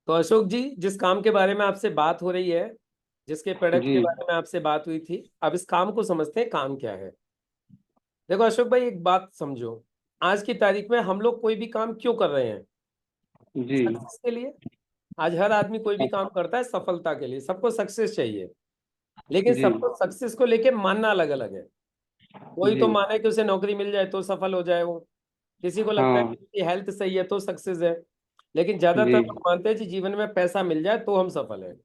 तो अशोक जी, जिस काम के बारे में आपसे बात हो रही है, जिसके प्रोडक्ट के जी बारे में आपसे बात हुई थी, अब इस काम को समझते हैं काम क्या है। देखो अशोक भाई, एक बात समझो। आज की तारीख में हम लोग कोई भी काम क्यों कर रहे हैं? जी सक्सेस के लिए। आज हर आदमी कोई भी काम करता है सफलता के लिए, सबको सक्सेस चाहिए। लेकिन जी सबको सक्सेस को लेके मानना अलग अलग है। कोई जी तो माने कि उसे नौकरी मिल जाए तो सफल हो जाए वो। किसी को लगता है हाँ कि उसकी हेल्थ सही है तो सक्सेस है। लेकिन ज्यादातर जी लोग मानते हैं कि जीवन में पैसा मिल जाए तो हम सफल हैं।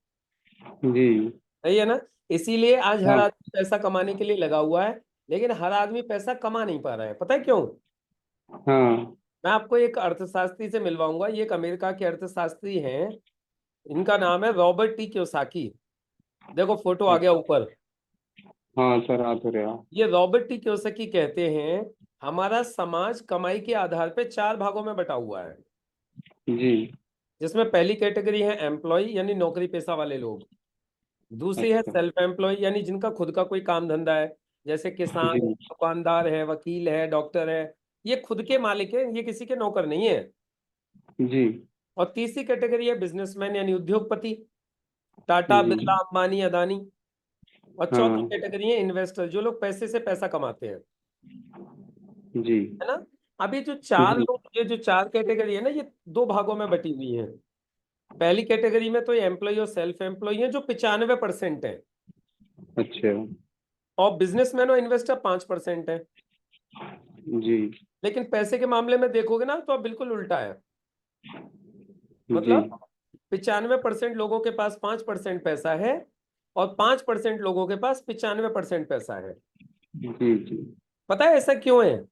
जी सही है ना? इसीलिए आज हर हाँ आदमी पैसा कमाने के लिए लगा हुआ है। लेकिन हर आदमी पैसा कमा नहीं पा रहा है, पता है क्यों? हाँ मैं आपको एक अर्थशास्त्री से मिलवाऊंगा। ये एक अमेरिका के अर्थशास्त्री हैं। इनका नाम है रॉबर्ट टी कियोसाकी। देखो फोटो आ गया ऊपर। हाँ सर, आ तो रहा। ये रॉबर्ट टी कियोसाकी कहते हैं, हमारा समाज कमाई के आधार पे चार भागों में बटा हुआ है। जी जिसमें पहली कैटेगरी है एम्प्लॉय, यानी नौकरी पेशा वाले लोग। दूसरी है अच्छा। सेल्फ एम्प्लॉय, यानी जिनका खुद का कोई काम धंधा है। जैसे किसान है, जी दुकानदार है, वकील है, डॉक्टर है। ये खुद के मालिक है, ये किसी के नौकर नहीं है। जी और तीसरी कैटेगरी है बिजनेसमैन, यानी उद्योगपति। टाटा, जी बिरला, अंबानी, अदानी। और चौथी हाँ कैटेगरी है इन्वेस्टर, जो लोग पैसे से पैसा कमाते हैं। जी है ना? अभी जो चार जी लोग, ये जो चार कैटेगरी है ना, ये दो भागों में बटी हुई है। पहली कैटेगरी में तो ये एम्प्लॉय और सेल्फ एम्प्लॉय है, जो 95% है। अच्छा। और बिजनेसमैन और इन्वेस्टर 5% है। जी लेकिन पैसे के मामले में देखोगे ना, तो अब बिल्कुल उल्टा है। जी मतलब 95% लोगों के पास 5% पैसा है। और 5% लोगों के पास 95% पैसा है। जी जी पता है ऐसा क्यों है?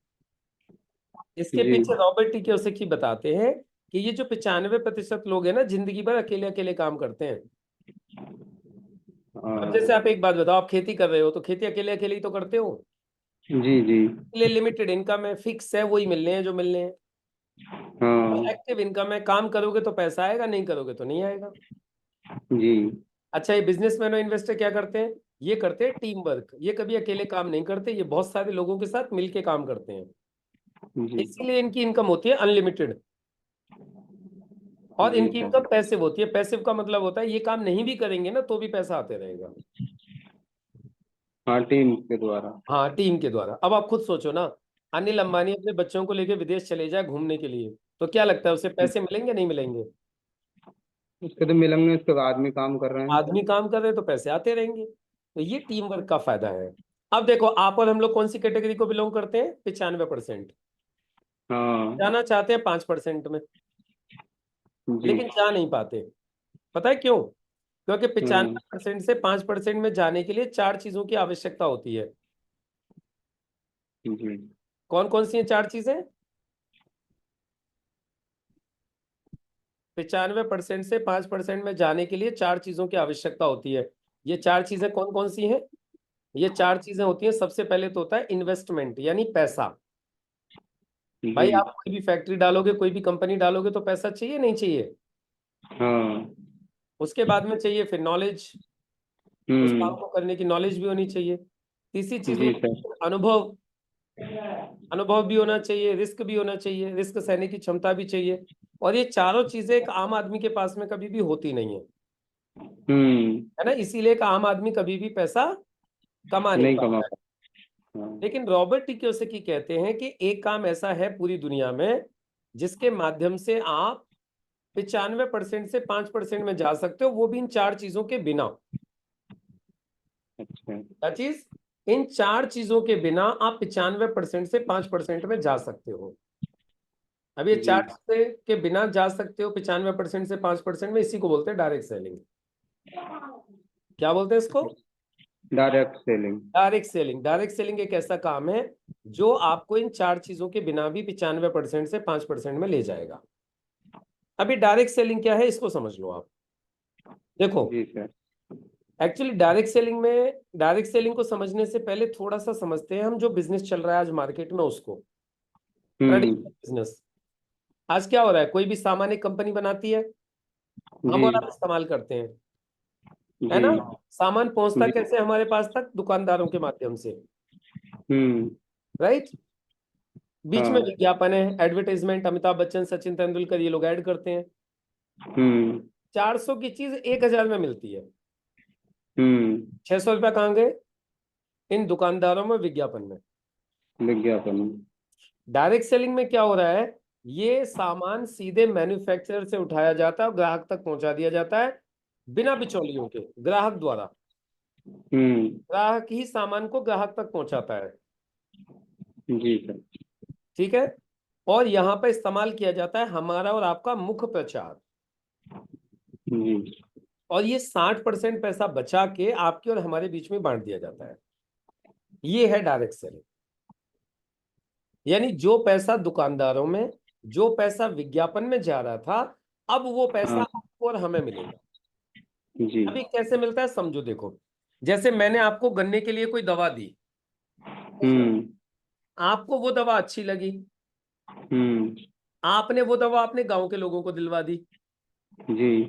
इसके जी पीछे रॉबर्ट टी कियोसाकी बताते हैं कि ये जो 95% लोग हैं ना, जिंदगी भर अकेले अकेले काम करते हैं। अब जैसे हाँ आप एक बात बताओ, आप खेती कर रहे हो तो खेती अकेले अकेले ही तो करते हो। जी जी इसलिए लिमिटेड इनकम है, फिक्स है, वही मिलने हैं जो मिलने हैं। हाँ एक्टिव इनकम है, काम करोगे तो पैसा आएगा, नहीं करोगे तो नहीं आएगा। जी अच्छा, ये बिजनेसमैन और इन्वेस्टर क्या करते हैं? ये करते हैं टीम वर्क। ये कभी अकेले काम नहीं करते, ये बहुत सारे लोगों के साथ मिलके काम करते हैं। जी इसीलिए इनकी इनकम होती है अनलिमिटेड। और जी इनकी सर। इनकम पैसिव होती है। पैसिव का मतलब होता है ये काम नहीं भी करेंगे ना तो भी पैसा आते रहेगा। हाँ, टीम के द्वारा। हाँ, टीम के द्वारा। अब आप खुद सोचो ना, अनिल अंबानी अपने बच्चों को लेकर विदेश चले जाए घूमने के लिए, तो क्या लगता है उसे पैसे मिलेंगे नहीं मिलेंगे? उसके तो मिलेंगे, उसके बाद में काम कर रहे हैं। आदमी काम कर रहे तो पैसे आते रहेंगे। तो ये टीम वर्क का फायदा है। अब देखो, आप और हम लोग कौन सी कैटेगरी को बिलोंग करते हैं? 95%। हाँ जाना चाहते हैं 5% में। जी लेकिन जा नहीं पाते। पता है क्यों? क्योंकि हाँ 95% से 5% में जाने के लिए चार चीजों की आवश्यकता होती है। जी कौन कौन सी हैं चार चीजें? 95% से 5% में जाने के लिए चार चीजों की आवश्यकता होती है। ये चार चीजें कौन कौन सी हैं? ये चार चीजें होती हैं, सबसे पहले तो होता है इन्वेस्टमेंट, यानी पैसा। जी भाई, आप कोई भी फैक्ट्री डालोगे, कोई भी कंपनी डालोगे तो पैसा चाहिए नहीं चाहिए? हाँ। उसके बाद में चाहिए फिर नॉलेज। उस काम हम्म। को करने की नॉलेज भी होनी चाहिए। तीसरी चीज जी होती सर। है अनुभव। अनुभव भी होना चाहिए, रिस्क भी होना चाहिए, रिस्क सहने की क्षमता भी चाहिए। और ये चारों चीजें एक आम आदमी के पास में कभी भी होती नहीं है। हम्म। है ना? इसीलिए एक आम आदमी कभी भी पैसा कमा नहीं नहीं कमा पाता है। पा। हाँ लेकिन रॉबर्ट टी कियोसाकी कहते हैं कि एक काम ऐसा है पूरी दुनिया में, जिसके माध्यम से आप 95% से 5% में जा सकते हो, वो भी इन चार चीजों के बिना। अच्छा। क्या चीज? इन चार चीजों के बिना आप 95% से 5% में जा सकते हो। अब ये जी। चार चीजें के बिना जा सकते हो 95% से 5% में, इसी को बोलते हैं डायरेक्ट सेलिंग। क्या बोलते हैं इसको? Direct selling. Direct selling. Direct selling एक ऐसा काम है जो आपको इन चार चीजों के बिना भी 95% से 5% में ले जाएगा। अभी डायरेक्ट सेलिंग क्या है, इसको समझ लो आप। देखो, जी सर। एक्चुअली डायरेक्ट सेलिंग को समझने से पहले थोड़ा सा समझते हैं हम जो बिजनेस चल रहा है आज मार्केट में उसको। हम्म। Traditional business. आज क्या हो रहा है? कोई भी सामान एक कंपनी बनाती है, हम जी और आप इस्तेमाल करते हैं। है जी ना? सामान पहुंचता जी। कैसे हमारे पास तक? दुकानदारों के माध्यम से। हम्म। राइट? बीच में हाँ। विज्ञापन है, एडवर्टाइजमेंट, अमिताभ बच्चन, सचिन तेंदुलकर, ये लोग ऐड करते हैं। हम्म। 400 की चीज 1000 में मिलती है। 600 रुपया कहाँ गए? इन दुकानदारों में, विज्ञापन में। विज्ञापन। डायरेक्ट सेलिंग में क्या हो रहा है? ये सामान सीधे मैन्युफैक्चरर से उठाया जाता है और ग्राहक तक पहुंचा दिया जाता है, बिना बिचौलियों के, ग्राहक द्वारा। ग्राहक ही सामान को ग्राहक तक पहुंचाता है। जी सर। ठीक है। और यहाँ पे इस्तेमाल किया जाता है हमारा और आपका मुख्य प्रचार। जी। और ये 60% पैसा बचा के आपके और हमारे बीच में बांट दिया जाता है। ये है डायरेक्ट सेलिंग। यानी जो पैसा दुकानदारों में, जो पैसा विज्ञापन में जा रहा था, अब वो पैसा हाँ। आपको और हमें मिलेगा। जी। अभी कैसे मिलता है समझो। देखो, जैसे मैंने आपको गन्ने के लिए कोई दवा दी, आपको वो दवा अच्छी लगी, आपने वो दवा अपने गांव के लोगों को दिलवा दी। जी।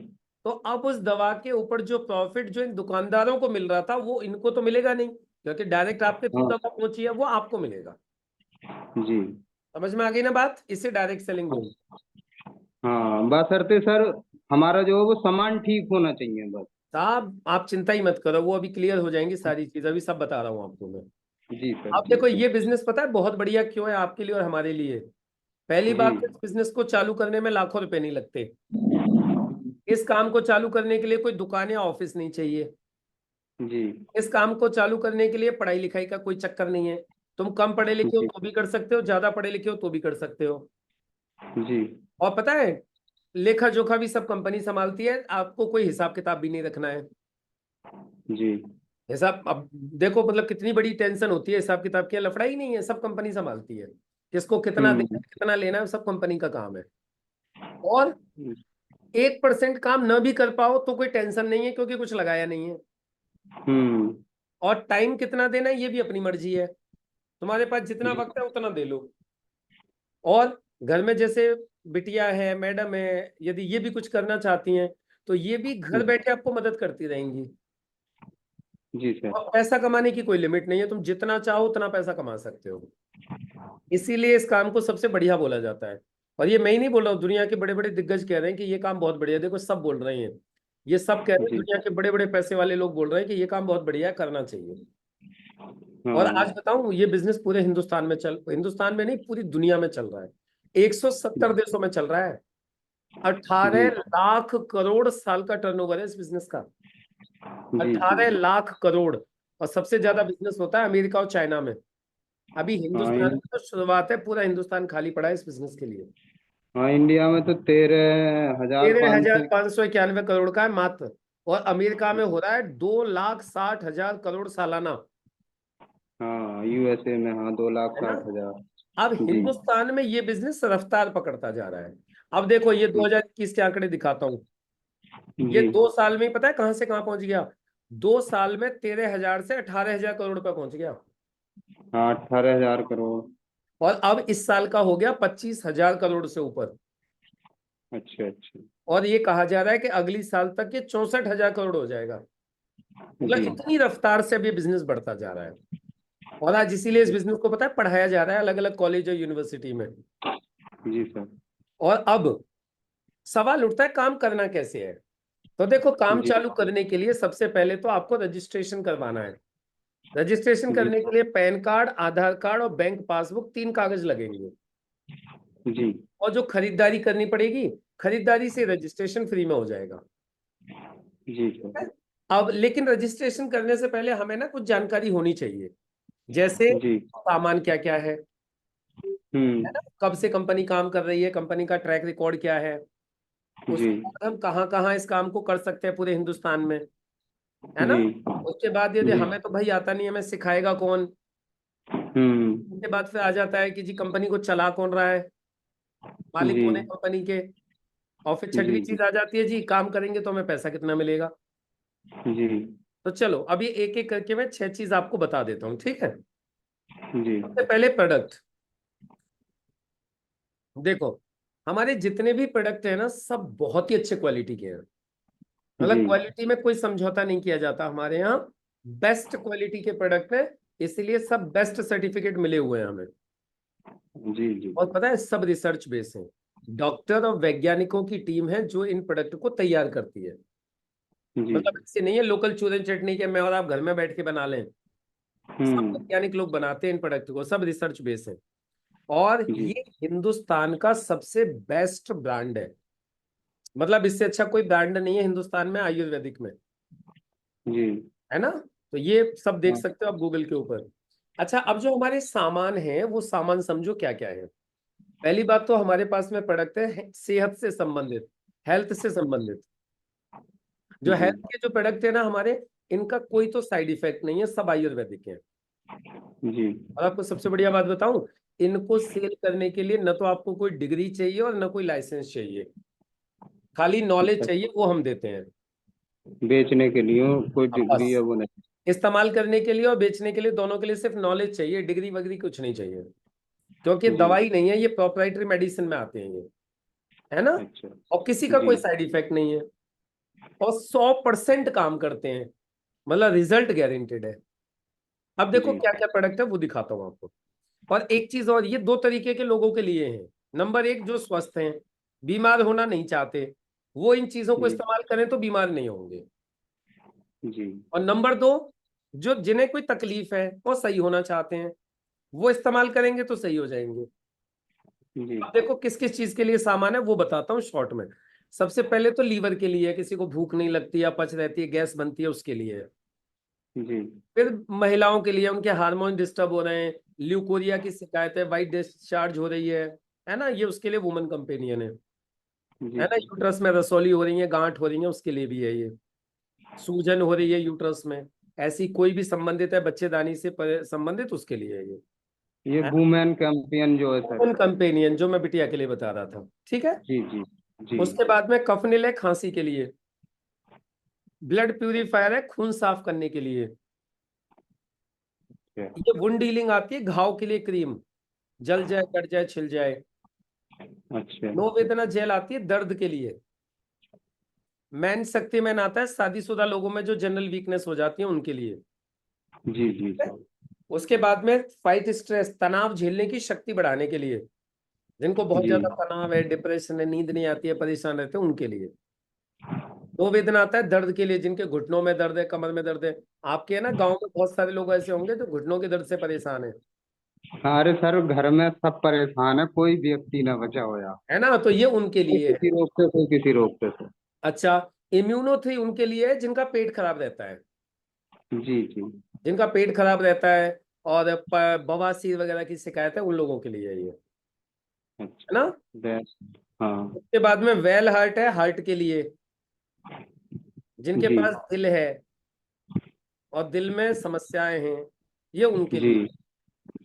तो अब उस दवा के ऊपर जो प्रॉफिट जो इन दुकानदारों को मिल रहा था, वो इनको तो मिलेगा नहीं, क्योंकि डायरेक्ट आपके थ्रू हाँ। दवा पहुंची है, वो आपको मिलेगा। जी। समझ में आ गई ना बात? इसे डायरेक्ट सेलिंग बोलते हैं। हाँ, बशर्ते सर हमारा जो है वो सामान ठीक होना चाहिए बस। साहब आप चिंता ही मत करो, वो अभी क्लियर हो जाएंगी सारी चीज, अभी सब बता रहा हूँ आपको मैं। जी सर। अब जी। देखो, ये बिजनेस पता है बहुत बढ़िया क्यों है आपके लिए और हमारे लिए? पहली जी। बात, इस बिजनेस को चालू करने में लाखों रुपए नहीं लगते। इस काम को चालू करने के लिए कोई दुकान या ऑफिस नहीं चाहिए। जी। इस काम को चालू करने के लिए पढ़ाई लिखाई का कोई चक्कर नहीं है। तुम कम पढ़े लिखे हो जी। तो भी कर सकते हो, ज्यादा पढ़े लिखे हो तो भी कर सकते हो। जी। और पता है, लेखा जोखा भी सब कंपनी संभालती है, आपको कोई हिसाब किताब भी नहीं रखना है। जी। हिसाब अब देखो, मतलब कितनी बड़ी टेंशन होती है हिसाब किताब की, लफड़ा ही नहीं है, सब कंपनी संभालती है। किसको कितना देना है, कितना लेना है, सब कंपनी का काम है। और 1% काम न भी कर पाओ तो कोई टेंशन नहीं है, क्योंकि कुछ लगाया नहीं है। और टाइम कितना देना है ये भी अपनी मर्जी है, तुम्हारे पास जितना जी। वक्त है उतना दे लो। और घर में जैसे बिटिया है, मैडम है, यदि ये भी कुछ करना चाहती हैं तो ये भी घर बैठे आपको मदद करती रहेंगी। जी सर। और पैसा कमाने की कोई लिमिट नहीं है, तुम जितना चाहो उतना पैसा कमा सकते हो। इसीलिए इस काम को सबसे बढ़िया बोला जाता है। और ये मैं ही नहीं बोल रहा हूँ, दुनिया के बड़े बड़े दिग्गज कह रहे हैं कि ये काम बहुत बढ़िया है। देखो सब बोल रहे हैं, ये सब कह रहे हैं, जी। दुनिया के बड़े बड़े पैसे वाले लोग बोल रहे हैं कि ये काम बहुत बढ़िया है, करना चाहिए। और आज हाँ। बताऊं, ये बिजनेस पूरे हिंदुस्तान में नहीं, पूरी दुनिया में चल रहा है। 170 देशों में चल रहा है। जी। 18 लाख करोड़ साल का टर्नओवर है इस बिजनेस का। जी। 18 लाख करोड़। और सबसे ज्यादा बिजनेस होता है अमेरिका और चाइना में। अभी हाँ। हिंदुस्तान में तो शुरुआत है, पूरा हिंदुस्तान खाली पड़ा है इस बिजनेस के लिए। हाँ, इंडिया में तो 13,500। 13,591 करोड़ का है मात्र। और अमेरिका में हो रहा है 2,60,000 करोड़ सालाना। हाँ, यूएसए में हाँ दो लाख है ना? साठ हजार अब जी। हिंदुस्तान में ये बिजनेस रफ्तार पकड़ता जा रहा है। अब देखो, ये 2021 के आंकड़े दिखाता हूँ। ये जी। 2 साल में ही पता है कहां से कहां पहुंच गया? 2 साल में 13,000 से 18,000 करोड़ रुपए पहुंच गया। हाँ, 18,000 करोड़। और अब इस साल का हो गया 25,000 करोड़ से ऊपर। अच्छा अच्छा। और ये कहा जा रहा है कि अगली साल तक ये 64,000 करोड़ हो जाएगा। मतलब जी। इतनी रफ्तार से अब ये बिजनेस बढ़ता जा रहा है। और आज इसीलिए इस बिजनेस को पता है पढ़ाया जा रहा है अलग अलग कॉलेज और यूनिवर्सिटी में। जी सर। और अब सवाल उठता है काम करना कैसे है। तो देखो, काम जी। चालू करने के लिए सबसे पहले तो आपको रजिस्ट्रेशन करवाना है। रजिस्ट्रेशन जी। करने के लिए पैन कार्ड, आधार कार्ड और बैंक पासबुक, 3 कागज लगेंगे। जी। और जो खरीदारी करनी पड़ेगी, खरीदारी से रजिस्ट्रेशन फ्री में हो जाएगा। जी ठीक सर। है? अब लेकिन रजिस्ट्रेशन करने से पहले हमें ना कुछ जानकारी होनी चाहिए। जैसे जी। सामान क्या क्या है हम्म। ना? कब से कंपनी काम कर रही है, कंपनी का ट्रैक रिकॉर्ड क्या है। जी। उसके बाद हम कहाँ कहाँ इस काम को कर सकते हैं पूरे हिंदुस्तान में, है ना? जी। उसके बाद यदि जी। हमें तो भाई आता नहीं, हमें सिखाएगा कौन। हम्म। उसके बाद फिर आ जाता है कि जी कंपनी को चला कौन रहा है, मालिक जी। कौन है कंपनी के। और फिर छठवीं जी। चीज आ जाती है, जी काम करेंगे तो हमें पैसा कितना मिलेगा। जी। तो चलो अभी एक एक करके मैं 6 चीज आपको बता देता हूँ, ठीक है? जी। सबसे पहले प्रोडक्ट। देखो, हमारे जितने भी प्रोडक्ट है ना, सब बहुत ही अच्छे क्वालिटी के हैं। मतलब जी। क्वालिटी में कोई समझौता नहीं किया जाता हमारे यहाँ। बेस्ट क्वालिटी के प्रोडक्ट है, इसलिए सब बेस्ट सर्टिफिकेट मिले हुए हैं हमें। जी। जी। और पता है, सब रिसर्च बेस है। डॉक्टर और वैज्ञानिकों की टीम है जो इन प्रोडक्ट को तैयार करती है। जी। मतलब इससे नहीं है लोकल चूरन चटनी के मैं और आप घर में बैठ के बना लें। सब हम्म। वैज्ञानिक लोग बनाते हैं इन प्रोडक्ट को, सब रिसर्च बेस है। और जी। ये हिंदुस्तान का सबसे बेस्ट ब्रांड है। मतलब इससे अच्छा कोई ब्रांड नहीं है हिंदुस्तान में आयुर्वेदिक में, जी। है ना। तो ये सब देख हाँ। सकते हो आप गूगल के ऊपर। अच्छा, अब जो हमारे सामान है वो सामान समझो क्या क्या है। पहली बात तो हमारे पास में प्रोडक्ट है सेहत से संबंधित, हेल्थ से संबंधित। जो जी। हेल्थ के जो प्रोडक्ट है ना हमारे, इनका कोई तो साइड इफेक्ट नहीं है, सब आयुर्वेदिक है। जी। और आपको सबसे बढ़िया बात बताऊं, इनको सेल करने के लिए न तो आपको कोई डिग्री चाहिए और न कोई लाइसेंस चाहिए, खाली नॉलेज अच्छा, चाहिए, वो हम देते हैं। बेचने के लिए कोई अब डिग्री बस है वो नहीं? इस्तेमाल करने के लिए और बेचने के लिए, दोनों के लिए सिर्फ नॉलेज चाहिए, डिग्री वगैरह कुछ नहीं चाहिए। क्योंकि जी। दवाई नहीं है ये, प्रोप्राइटरी मेडिसिन में आते हैं ये, है ना। अच्छा। और किसी का जी। कोई साइड इफेक्ट नहीं है, और 100% काम करते हैं, मतलब रिजल्ट गारंटेड है। अब देखो जी। क्या क्या प्रोडक्ट है वो दिखाता हूँ आपको। और एक चीज और, ये दो तरीके के लोगों के लिए है। नंबर एक, जो स्वस्थ हैं, बीमार होना नहीं चाहते, वो इन चीजों को जी। इस्तेमाल करें तो बीमार नहीं होंगे। जी। और नंबर दो, जो जिन्हें कोई तकलीफ है और सही होना चाहते हैं, वो इस्तेमाल करेंगे तो सही हो जाएंगे। जी। अब देखो किस किस चीज के लिए सामान है वो बताता हूँ शॉर्ट में। सबसे पहले तो लीवर के लिए है, किसी को भूख नहीं लगती या पच रहती है, गैस बनती है, उसके लिए है। जी। फिर महिलाओं के लिए, उनके हार्मोन डिस्टर्ब हो रहे हैं, ल्यूकोरिया की शिकायत है, वाइट डिस्चार्ज हो रही है ना, ये उसके लिए वुमन कंपेनियन है जी। ना। यूट्रस में रसौली हो रही है, गांठ हो रही है, उसके लिए भी है ये। सूजन हो रही है यूट्रस में, ऐसी कोई भी संबंधित है बच्चेदानी से संबंधित, उसके लिए है ये, ये है वुमेन कैंपियन जो है ना। सर? वुमन कंपेनियन जो मैं बिटिया के लिए बता रहा था, ठीक है। जी। जी। जी। उसके बाद में कफनिल है खांसी के लिए, ब्लड प्यूरिफायर है खून साफ करने के लिए, अच्छा। ये वुंड डीलिंग आती है घाव के लिए क्रीम, जल जाए कट जाए छिल जाए। अच्छा। नो वेदना जेल आती है दर्द के लिए। मैन शक्ति मैन आता है शादीशुदा लोगों में जो जनरल वीकनेस हो जाती है उनके लिए। जी। जी ठीक है? सर। उसके बाद में फाइट स्ट्रेस, तनाव झेलने की शक्ति बढ़ाने के लिए, जिनको बहुत जी। ज्यादा तनाव है, डिप्रेशन है, नींद नहीं आती है, परेशान रहते हैं, उनके लिए। दो वेदना आता है दर्द के लिए, जिनके घुटनों में दर्द है, कमर में दर्द है। आपके है ना गांव में बहुत सारे लोग ऐसे होंगे जो घुटनों के दर्द से परेशान है। हाँ, अरे सर घर में सब परेशान है, कोई व्यक्ति ना बचा होया। है ना, तो ये उनके कोई लिए है। किसी रोग से, कोई किसी रोग से सर। अच्छा, इम्यूनोथ्री उनके लिए है जिनका पेट खराब रहता है, जी। जी। जिनका पेट खराब रहता है और बवासीर वगैरह की शिकायत है, उन लोगों के लिए है ये, है अच्छा। ना। बेस्ट। हाँ। उसके बाद में वेल हार्ट है, हार्ट के लिए, जिनके जी। पास दिल है और दिल में समस्याएं हैं, ये उनके जी। लिए।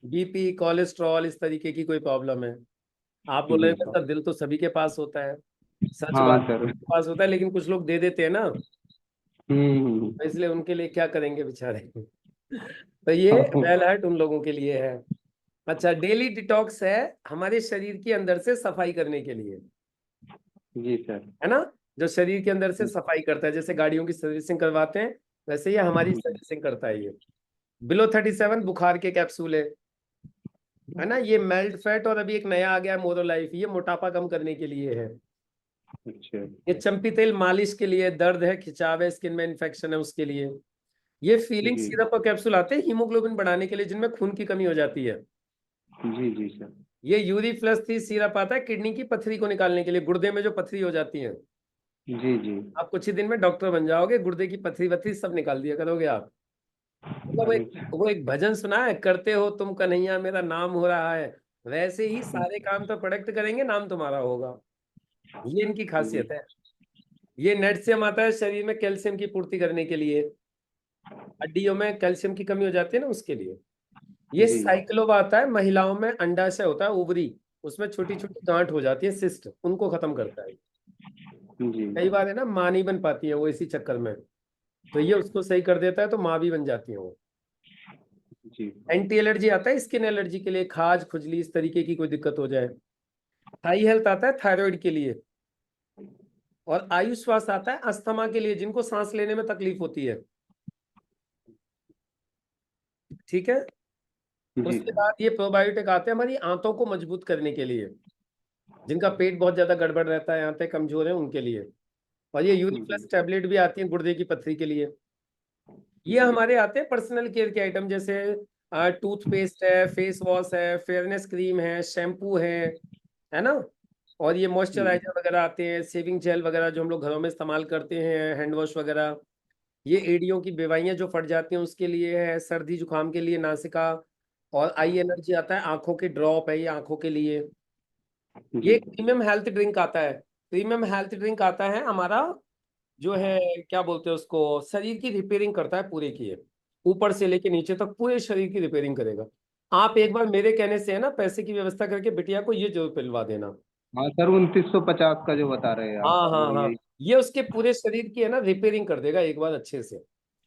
बीपी कोलेस्ट्रॉल इस तरीके की कोई प्रॉब्लम है। आप बोल रहे जी हैं सर। सर दिल तो सभी के पास होता है, सच हाँ बात है, सर। सबके पास होता है, लेकिन कुछ लोग दे देते हैं ना, हम्म। तो इसलिए उनके लिए क्या करेंगे बेचारे। तो ये वेल हार्ट उन लोगों के लिए है। अच्छा, डेली डिटॉक्स है हमारे शरीर के अंदर से सफाई करने के लिए, जी सर। है ना। जो शरीर के अंदर से सफाई करता है, जैसे गाड़ियों की सर्विसिंग करवाते हैं, वैसे ये हमारी सर्विसिंग करता है ये। बिलो 37 बुखार के कैप्सूल है ना। ये मेल्ट फैट, और अभी एक नया आ गया है मोरो लाइफ, ये मोटापा कम करने के लिए है। अच्छा। ये चंपी तेल मालिश के लिए, दर्द है, खिंचाव है, स्किन में इन्फेक्शन है, उसके लिए। ये फीलिंग जी। सिरप और कैप्सूल आते हैं हीमोग्लोबिन बढ़ाने के लिए, जिनमें खून की कमी हो जाती है। जी। जी सर। ये यूरी प्लस 3 सिरप आता है किडनी की पथरी को निकालने के लिए, गुर्दे में जो पथरी हो जाती है। जी। जी। आप कुछ ही दिन में डॉक्टर बन जाओगे, गुर्दे की पथरी वथरी सब निकाल दिया करोगे आप। मतलब अरे। वो एक भजन सुना है, करते हो तुम कन्हैया मेरा नाम हो रहा है, वैसे ही सारे काम तो प्रोडक्ट करेंगे, नाम तुम्हारा होगा। ये इनकी जी। खासियत है। ये नेटसेम आता है शरीर में कैल्शियम की पूर्ति करने के लिए, हड्डियों में कैल्शियम की कमी हो जाती है ना, उसके लिए। ये जी। साइक्लोवा आता है, महिलाओं में अंडाशय होता है, ओवरी, उसमें छोटी छोटी गांठ हो जाती है, सिस्ट, उनको खत्म करता है। जी। कई बार है ना माँ नहीं बन पाती है वो इसी चक्कर में, तो ये उसको सही कर देता है, तो माँ भी बन जाती है वो। जी। एंटी एलर्जी आता है स्किन एलर्जी के लिए, खाज खुजली इस तरीके की कोई दिक्कत हो जाए। थाई हेल्थ आता है थायराइड के लिए। और आयुष श्वास आता है अस्थमा के लिए, जिनको सांस लेने में तकलीफ होती है। ठीक है। जी उसके सर। बाद ये प्रोबायोटिक आते हैं हमारी आंतों को मजबूत करने के लिए। जिनका पेट बहुत ज्यादा गड़बड़ रहता है, यहाँ पे कमजोर है उनके लिए। और ये यूनिक प्लस टैबलेट भी आती है गुर्दे की पथरी के लिए। ये हमारे आते हैं पर्सनल केयर के आइटम, जैसे टूथपेस्ट है, फेस वॉश है, फेयरनेस क्रीम है, शैम्पू है ना। और ये मॉइस्चराइजर वगैरह आते हैं, सेविंग जेल वगैरह जो हम लोग घरों में इस्तेमाल करते हैं, हैंड वॉश वगैरह। ये एड़ियों की बेवाइयाँ जो फट जाती हैं उसके लिए है, सर्दी जुकाम के लिए नासिका। और आई एनर्जी आता है, आंखों के ड्रॉप है ये आंखों के लिए। ये जी। प्रीमियम हेल्थ ड्रिंक आता है। प्रीमियम हेल्थ ड्रिंक आता है हमारा, जो है क्या बोलते हैं उसको, शरीर की रिपेयरिंग करता है पूरे की, ऊपर से लेके नीचे तक पूरे शरीर की रिपेयरिंग करेगा। आप एक बार मेरे कहने से है ना पैसे की व्यवस्था करके बिटिया को ये जरूर पिलवा देना। हाँ सर, 2950 का जो बता रहे हैं आप, हाँ हाँ वो हाँ, यही। ये उसके पूरे शरीर की है ना रिपेयरिंग कर देगा एक बार अच्छे से।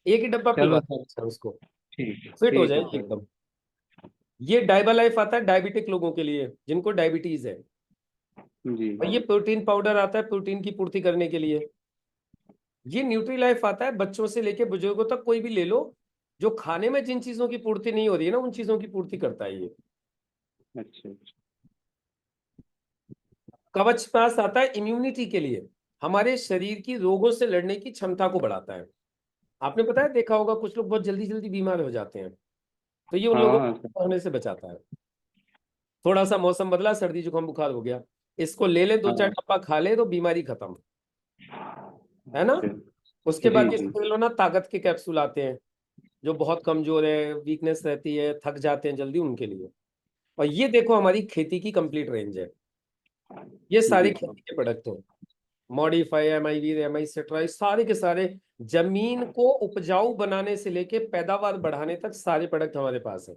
एक ही डब्बा चलो पिलवा सर, देना उसको, फिट हो ठीक है जाएगी सर। एकदम। ये डाइबा लाइफ आता है डायबिटिक लोगों के लिए जिनको डायबिटीज है। जी और ये प्रोटीन पाउडर आता है प्रोटीन की पूर्ति करने के लिए। ये न्यूट्री लाइफ आता है बच्चों से लेके बुजुर्गों तक, कोई भी ले लो, जो खाने में जिन चीजों की पूर्ति नहीं हो रही है ना उन चीजों की पूर्ति करता है ये। अच्छा अच्छा। कवच पास आता है इम्यूनिटी के लिए, हमारे शरीर की रोगों से लड़ने की क्षमता को बढ़ाता है। आपने पता है देखा होगा कुछ लोग बहुत जल्दी जल्दी बीमार हो जाते हैं, तो ये उन लोगों हाँ सर। को होने से बचाता है। थोड़ा सा मौसम बदला, सर्दी जुकाम बुखार हो गया, इसको ले ले, दो चार हाँ। डब्बा खा ले तो बीमारी खत्म, है ना। अच्छा। उसके जी बाद ये जी। समझ लो ना, ताकत के कैप्सूल आते हैं, जो बहुत कमजोर है, वीकनेस रहती है, थक जाते हैं जल्दी, उनके लिए। और ये देखो हमारी खेती की कंप्लीट रेंज है, ये सारे जी खेती के प्रोडक्ट हैं। मॉडिफाई, एमआईवी, एमआई सेट्रा, सारे के सारे जमीन को उपजाऊ बनाने से लेके पैदावार बढ़ाने तक सारे प्रोडक्ट हमारे पास हैं।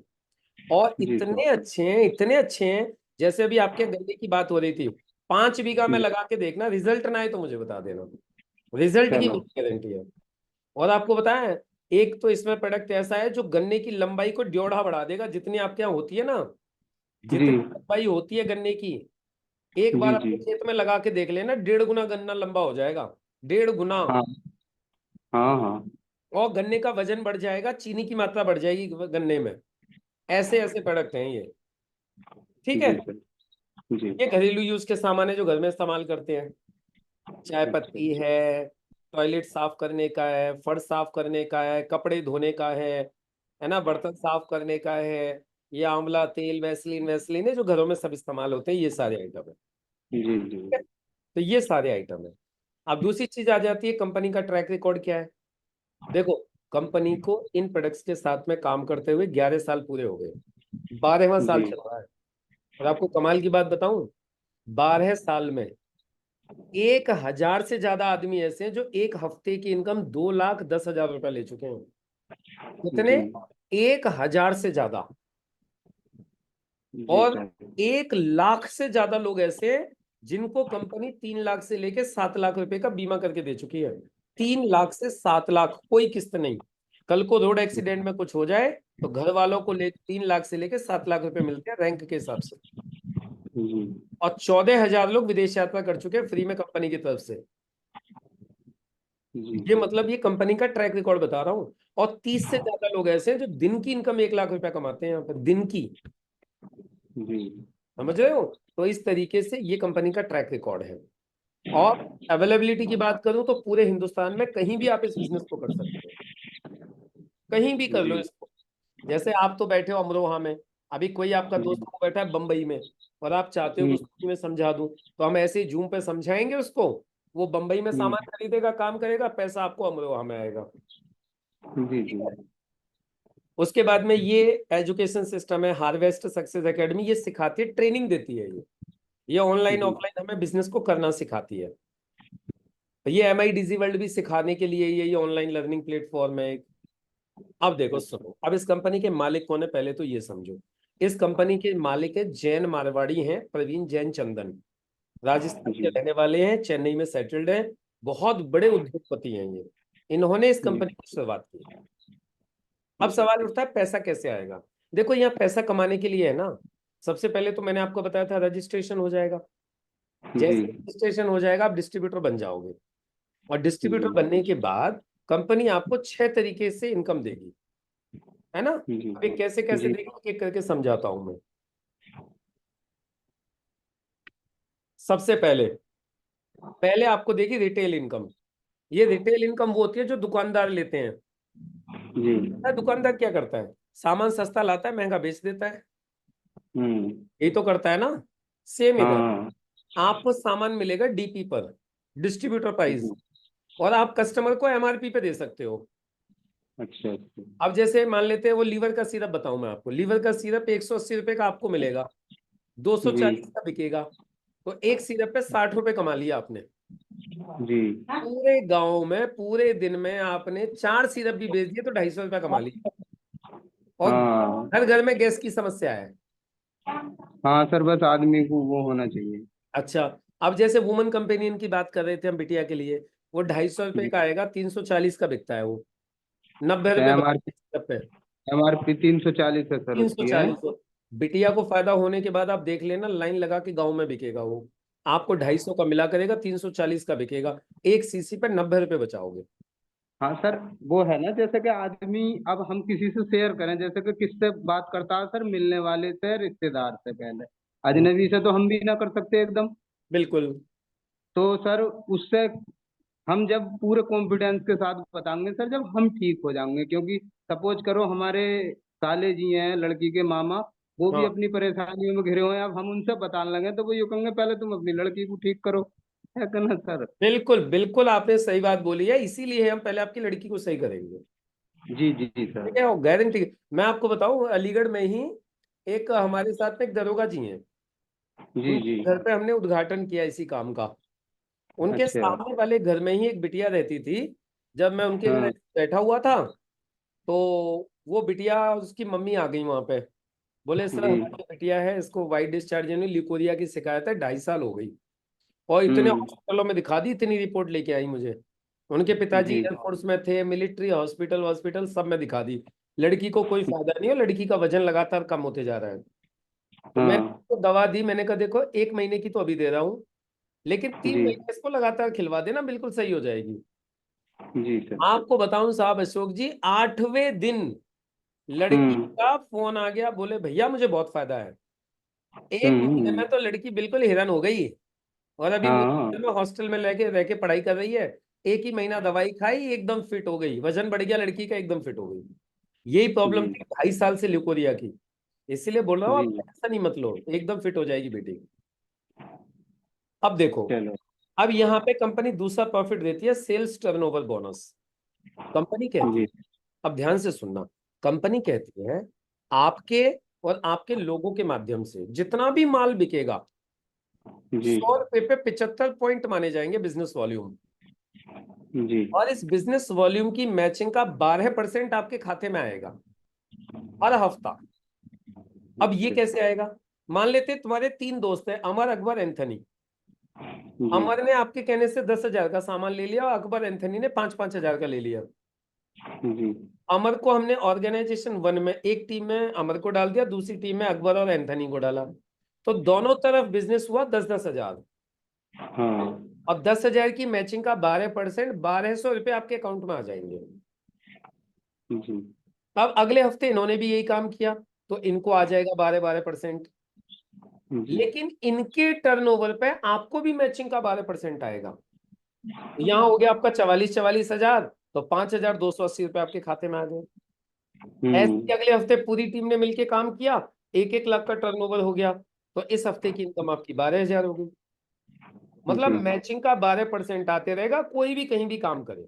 और जी सर। इतने अच्छे हैं, इतने अच्छे हैं। जैसे अभी आपके गन्ने की बात हो रही थी, 5 बीघा में जी। लगा के देखना, रिजल्ट ना आए तो मुझे बता देना, रिजल्ट की चलो। गारंटी है। और आपको बताएं, एक तो इसमें प्रोडक्ट ऐसा है जो गन्ने की लंबाई को ड्योढ़ा बढ़ा देगा, जितनी आपके यहाँ होती है ना, जी जितनी लंबाई होती है गन्ने की, एक बार जी। जी। अपने खेत में लगा के देख लेना, 1.5 गुना गन्ना लंबा हो जाएगा, 1.5 गुना। हाँ हाँ हाँ। और गन्ने का वजन बढ़ जाएगा, चीनी की मात्रा बढ़ जाएगी गन्ने में। ऐसे ऐसे प्रोडक्ट हैं ये, ठीक है। जी सर। जी। ये घरेलू यूज के सामान है जो घर में इस्तेमाल करते हैं। चाय अच्छा पत्ती है, टॉयलेट साफ करने का है, फर्श साफ करने का है, कपड़े धोने का है ना, बर्तन साफ करने का है। ये आंवला तेल, वैसलीन वैसलीन है जो घरों में सब इस्तेमाल होते हैं, ये सारे आइटम है। जी जी। ठीक है? तो ये सारे आइटम है। अब दूसरी चीज आ जाती है, कंपनी का ट्रैक रिकॉर्ड क्या है। देखो, कंपनी को इन प्रोडक्ट्स के साथ में काम करते हुए 11 साल पूरे हो गए, 12वां साल जी। चल रहा है। और आपको कमाल की बात बताऊं, 12 साल में 1,000 से ज्यादा आदमी ऐसे हैं जो एक हफ्ते की इनकम 2,10,000 रुपए ले चुके हैं। कितने? जी 1,000 से ज्यादा। जी और सर। 1 लाख से ज्यादा लोग ऐसे हैं जिनको कंपनी 3 लाख से लेके 7 लाख रुपए का बीमा करके दे चुकी है। 3 लाख से 7 लाख, कोई किस्त नहीं। कल को रोड एक्सीडेंट में कुछ हो जाए तो घर वालों को ले 3 लाख से लेके 7 लाख रुपए मिलते हैं रैंक के हिसाब से। जी और 14,000 लोग विदेश यात्रा कर चुके हैं फ्री में कंपनी की तरफ से। जी ये मतलब ये कंपनी का ट्रैक रिकॉर्ड बता रहा हूँ। और 30 से ज्यादा लोग ऐसे हैं जो दिन की इनकम 1 लाख रुपए कमाते हैं यहाँ पर, दिन की। जी। समझ रहे हो। तो इस तरीके से ये कंपनी का ट्रैक रिकॉर्ड है। और अवेलेबिलिटी की बात करूं तो पूरे हिंदुस्तान में कहीं भी आप इस बिजनेस को कर सकते हो, कहीं भी कर लो जी इसको। जैसे आप तो बैठे हो अमरोहा में, अभी कोई आपका दोस्त को बैठा है बंबई में, और आप चाहते हो कि उसको मैं समझा दूं, तो हम ऐसे ही जूम पे समझाएंगे उसको, वो बंबई में जी सामान खरीदेगा, काम करेगा, पैसा आपको अमरोहा में आएगा। जी। ठीक जी है। उसके बाद में ये एजुकेशन सिस्टम है हार्वेस्ट सक्सेस एकेडमी, ये सिखाती है, ट्रेनिंग देती है ये ऑनलाइन जी। ऑफलाइन हमें बिजनेस को करना सिखाती है। ये MI डिजी वर्ल्ड भी सिखाने के लिए ये ऑनलाइन लर्निंग प्लेटफॉर्म है एक। अब देखो सुनो, अब इस कंपनी के मालिक कौन है पहले तो ये समझो। इस कंपनी के मालिक है जैन मारवाड़ी हैं, प्रवीण जैन चंदन। राजस्थान के जी रहने वाले हैं, चेन्नई में सेटल्ड हैं, बहुत बड़े उद्योगपति हैं ये। इन्होंने इस जी। कंपनी की शुरुआत की। अब सवाल उठता है पैसा कैसे आएगा। देखो, यहाँ पैसा कमाने के लिए है ना, सबसे पहले तो मैंने आपको बताया था रजिस्ट्रेशन हो जाएगा। जी जैसे रजिस्ट्रेशन हो जाएगा आप डिस्ट्रीब्यूटर बन जाओगे। और डिस्ट्रीब्यूटर जी। बनने के बाद कंपनी आपको 6 तरीके से इनकम देगी, है ना। जी अभी कैसे कैसे जी। देगी एक एक करके समझाता हूं मैं। सबसे पहले पहले आपको देखिए रिटेल इनकम। ये रिटेल इनकम वो होती है जो दुकानदार लेते हैं। जी। दुकानदार क्या करता है, सामान सस्ता लाता है, महंगा बेच देता है, हम्म। यही तो करता है ना। सेम इधर हाँ। आपको सामान मिलेगा डीपी पर, डिस्ट्रीब्यूटर प्राइस, जी। और आप कस्टमर को एमआरपी पे दे सकते हो। अच्छा अच्छा। अब जैसे मान लेते हैं वो लीवर का सिरप बताऊं मैं आपको, लीवर का सिरप 180 रुपए का आपको मिलेगा, जी 240 का बिकेगा, तो एक सिरप पे 60 रुपए कमा लिया आपने। जी। पूरे गांव में पूरे दिन में आपने 4 सिरप भी बेच दिए तो 250 रुपया कमा लिया। और हाँ हर घर में गैस की समस्या है। हाँ सर, बस आदमी को वो होना चाहिए। अच्छा, अब जैसे वुमन कंपेनियन की बात कर रहे थे हम बिटिया के लिए, वो 250 रुपये जी। का आएगा, 340 का बिकता है वो, 90 रुपये एम आर बचते हैं सिरप पे। MRP 340 है सर तीन सौ उसकी है। चालीस बिटिया को फायदा होने के बाद आप देख लेना, लाइन लगा के गांव में बिकेगा वो, आपको 250 का मिला करेगा, 340 का बिकेगा, एक सीसी पे 90 रुपये बचाओगे। हाँ सर, वो है ना, जैसे कि आदमी, अब हम किसी से शेयर करें, जैसे कि किससे बात करता है सर, मिलने वाले से, रिश्तेदार से पहले, हम्म, अजनबी से तो हम भी ना कर सकते एकदम। बिल्कुल। तो सर उससे हम जब पूरे कॉन्फिडेंस के साथ बताएंगे सर, जब हम ठीक हो जाएंगे, क्योंकि सपोज करो हमारे साले जी हैं लड़की के मामा, वो भी हाँ अपनी परेशानियों में घिरे हुए हैं, अब हम उनसे बताने लगे तो वो ये कहेंगे पहले तुम अपनी लड़की को ठीक करो, है कि ना सर? बिल्कुल बिल्कुल, आपने सही बात बोली है, इसीलिए हम पहले आपकी लड़की को सही करेंगे। जी जी जी सर। ठीक है, और गारंटी मैं आपको बताऊं, अलीगढ़ में ही एक हमारे साथ में एक दरोगा जी हैं, जी जी। उनके घर पे हमने उद्घाटन किया इसी काम का। उनके अच्छा। सामने वाले घर में ही एक बिटिया रहती थी। जब मैं उनके घर हाँ। बैठा हुआ था, तो वो बिटिया, उसकी मम्मी आ गई वहां पे, बोले सर जी। हमारी बिटिया है, इसको वाइट डिस्चार्ज यानी ल्यूकोरिया की शिकायत है, 2.5 साल हो गई, और इतने हम्म। हॉस्पिटलों में दिखा दी, इतनी रिपोर्ट लेके आई मुझे। उनके पिताजी जी। एयरफोर्स में थे, मिलिट्री, हॉस्पिटल हॉस्पिटल सब में दिखा दी, लड़की को कोई फायदा नहीं है, लड़की का वजन लगातार कम होते जा रहा है। तो मैंने हाँ। उसको दवा दी, मैंने कहा देखो 1 महीने की तो अभी दे रहा हूँ, लेकिन तीन जी महीने इसको लगातार खिलवा देना, बिल्कुल सही हो जाएगी। जी सर। आपको बताऊं साहब अशोक जी, 8वें दिन लड़की हम्म। का फोन आ गया, बोले भैया मुझे बहुत फायदा है। एक महीने हम्म। में तो लड़की बिल्कुल हैरान हो गई, और अभी हाँ। मुझे में हॉस्टल में लेके रह के पढ़ाई कर रही है। एक ही महीना दवाई खाई, एकदम फिट हो गई, वजन बढ़ गया लड़की का, एकदम फिट हो गई। यही प्रॉब्लम जी थी 2.5 साल से ल्यूकोरिया की, इसीलिए बोल रहा हूँ आप जी। टेंशन नहीं मत लो, एकदम फिट हो जाएगी बेटी। अब देखो, चलो। अब यहाँ पे कंपनी दूसरा प्रॉफिट देती है, सेल्स टर्नओवर बोनस। कंपनी कहती है, जी अब ध्यान से सुनना, कंपनी कहती है आपके और आपके लोगों के माध्यम से जितना भी माल बिकेगा, जी 100 रुपए पे 75 पॉइंट माने जाएंगे बिजनेस वॉल्यूम, जी। और इस बिजनेस वॉल्यूम की मैचिंग का 12% आपके खाते में आएगा हर हफ्ता। अब ये अच्छा। कैसे आएगा, मान लेते हैं तुम्हारे 3 दोस्त हैं, अमर, अकबर, एंथनी। जी अमर ने आपके कहने से 10,000 का सामान ले लिया, और अकबर एंथनी ने 5-5 हजार का ले लिया। जी। अमर को हमने ऑर्गेनाइजेशन 1 में एक टीम में अमर को डाल दिया, दूसरी टीम में अकबर और एंथनी को डाला, तो दोनों तरफ बिजनेस हुआ 10-10 हजार, हाँ। और 10,000 की मैचिंग का 12%, 1,200 रुपये आपके अकाउंट में आ जाएंगे। जी अब अगले हफ्ते इन्होंने भी यही काम किया, तो इनको आ जाएगा 12-12%, जी। लेकिन इनके टर्नओवर पे आपको भी मैचिंग का 12% आएगा। यहाँ हो गया आपका 44-44 हजार, तो 5,280 रुपये आपके खाते में आ गए। ऐसे हम्म। ही अगले हफ्ते पूरी टीम ने मिलकर काम किया, 1-1 लाख का टर्नओवर हो गया, तो इस हफ्ते की इनकम आपकी 12,000 हो गई। मतलब जी मैचिंग का 12% आते रहेगा, कोई भी कहीं भी काम करे।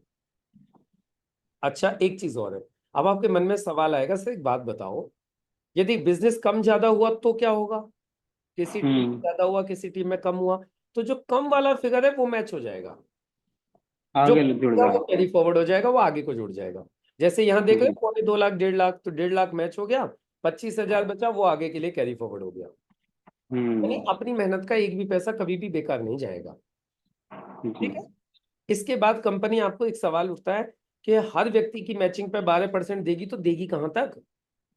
अच्छा, एक चीज और है, अब आपके मन में सवाल आएगा, सर एक बात बताओ, यदि बिजनेस कम ज्यादा हुआ तो क्या होगा, किसी टीम में हम्म। ज्यादा हुआ किसी टीम में कम हुआ, तो जो कम वाला फिगर है वो मैच हो जाएगा, जो आगे जुड़ वो जाए। कैरी फॉरवर्ड हो जाएगा, वो आगे को जुड़ जाएगा। जैसे यहाँ देख ले, जी। 2.25 लाख 1.5 लाख, तो 1.5 लाख मैच हो गया, 25,000 बचा, वो आगे के लिए कैरी फॉरवर्ड हो गया। यानी हम्म। अपनी मेहनत का एक भी पैसा कभी भी बेकार नहीं जाएगा। जी ठीक है, इसके बाद कंपनी आपको एक सवाल उठता है कि हर व्यक्ति की मैचिंग पे 12% देगी, तो देगी कहां तक।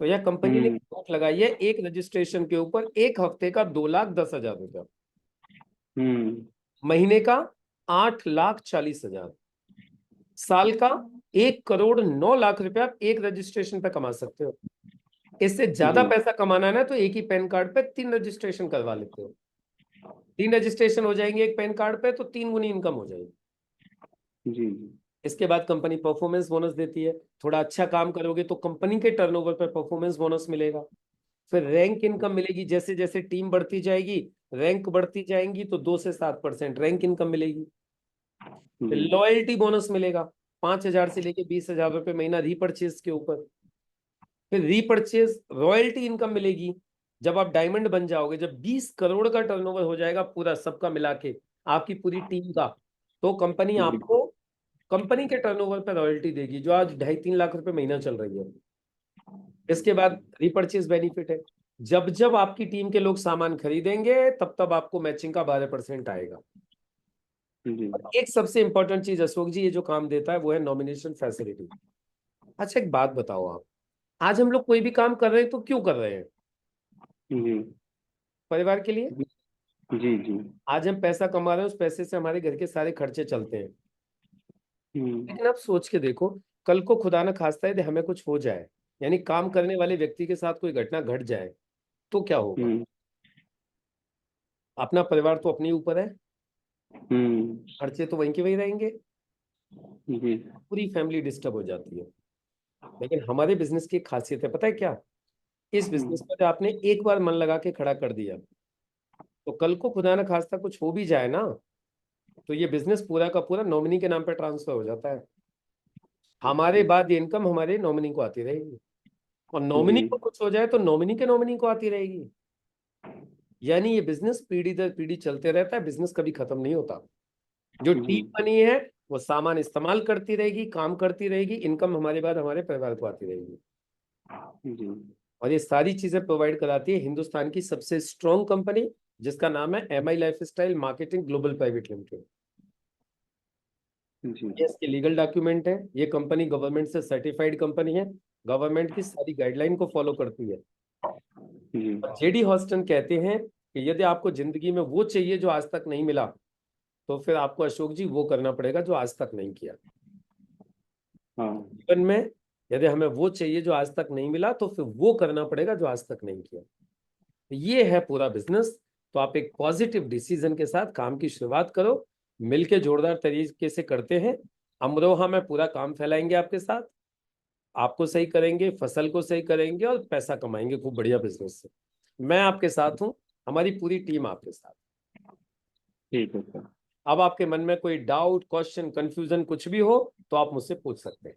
तो यह कंपनी ने हम्म। नोट लगाई है, एक रजिस्ट्रेशन के ऊपर एक हफ्ते का 2,10,000 रुपया, हम्म। महीने का 8,40,000, साल का 1,09,00,000 रुपया आप एक रजिस्ट्रेशन पे कमा सकते हो। इससे ज्यादा जी पैसा कमाना है ना, तो एक ही पैन कार्ड पे 3 रजिस्ट्रेशन करवा लेते हो। 3 रजिस्ट्रेशन हो जाएंगे एक पैन कार्ड पे तो 3 गुनी इनकम हो जाएगी। जी जी। इसके बाद कंपनी परफॉर्मेंस बोनस देती है, थोड़ा अच्छा काम करोगे तो कंपनी के टर्नओवर पे परफॉर्मेंस बोनस मिलेगा। फिर रैंक इनकम मिलेगी, जैसे जैसे टीम बढ़ती जाएगी, रैंक बढ़ती जाएंगी तो 2 से 7% रैंक इनकम मिलेगी। फिर जी लॉयल्टी बोनस मिलेगा 5,000 से लेके 20,000 रुपये महीना रीपर्चेज के ऊपर। फिर रीपर्चेज रॉयल्टी इनकम मिलेगी जब आप डायमंड बन जाओगे, जब 20 करोड़ का टर्नओवर हो जाएगा पूरा सबका मिला के, आपकी पूरी टीम का, तो कंपनी जी। आपको कंपनी के टर्नओवर पे रॉयल्टी देगी, जो आज 2.5-3 लाख रुपए महीना चल रही है। इसके बाद रीपर्चेज बेनिफिट है, जब जब आपकी टीम के लोग सामान खरीदेंगे तब तब आपको मैचिंग का 12% आएगा। जी और एक सबसे इंपॉर्टेंट चीज अशोक जी ये जो काम देता है वो है नॉमिनेशन फैसिलिटी। अच्छा एक बात बताओ आप, आज हम लोग कोई भी काम कर रहे हैं तो क्यों कर रहे हैं? जी परिवार के लिए। जी। जी। आज हम पैसा कमा रहे हैं, उस पैसे से हमारे घर के सारे खर्चे चलते हैं। लेकिन आप सोच के देखो, कल को खुदा ना खास्ता यदि हमें कुछ हो जाए, यानी काम करने वाले व्यक्ति के साथ कोई घटना घट जाए, तो क्या होगा? हम्म अपना परिवार तो अपने ऊपर है, हम्म। खर्चे तो वहीं के वहीं रहेंगे, जी पूरी फैमिली डिस्टर्ब हो जाती है। लेकिन हमारे बिजनेस की एक खासियत है, पता है क्या? इस बिजनेस पर आपने एक बार मन लगा के खड़ा कर दिया, तो कल को खुदा ना खास्ता कुछ हो भी जाए ना, तो ये बिजनेस पूरा का पूरा नॉमिनी के नाम पे ट्रांसफर हो जाता है। हमारे बाद ये इनकम हमारे नॉमिनी को आती रहेगी, और जी नॉमिनी को कुछ हो जाए तो नॉमिनी के नॉमिनी को आती रहेगी। यानी ये बिजनेस पीढ़ी दर पीढ़ी चलते रहता है, बिजनेस कभी खत्म नहीं होता। जो जी टीम बनी है वो सामान इस्तेमाल करती रहेगी, काम करती रहेगी, इनकम हमारे बाद हमारे परिवार को आती रहेगी। जी और ये सारी चीजें प्रोवाइड कराती है हिंदुस्तान की सबसे स्ट्रॉन्ग कंपनी, जिसका नाम है MI lifestyle marketing global private limited. जी ये इसके लीगल डॉक्यूमेंट है, ये कंपनी गवर्नमेंट से सर्टिफाइड कंपनी है, गवर्नमेंट की सारी गाइडलाइन को फॉलो करती है। जी। और जेडी हॉस्टन कहते हैं कि यदि आपको जिंदगी में वो चाहिए जो आज तक नहीं मिला, तो फिर आपको अशोक जी वो करना पड़ेगा जो आज तक नहीं किया। हाँ। जीवन में यदि हमें वो चाहिए जो आज तक नहीं मिला, तो फिर वो करना पड़ेगा जो आज तक नहीं किया। ये है पूरा बिजनेस। तो आप एक पॉजिटिव डिसीजन के साथ काम की शुरुआत करो, मिलके जोरदार तरीके से करते हैं। अमरोहा में पूरा काम फैलाएंगे आपके साथ, आपको सही करेंगे, फसल को सही करेंगे और पैसा कमाएंगे खूब बढ़िया बिजनेस से। मैं आपके साथ हूं, हमारी पूरी टीम आपके साथ। ठीक है सर। अब आपके मन में कोई डाउट, क्वेश्चन, कंफ्यूजन कुछ भी हो तो आप मुझसे पूछ सकते हैं।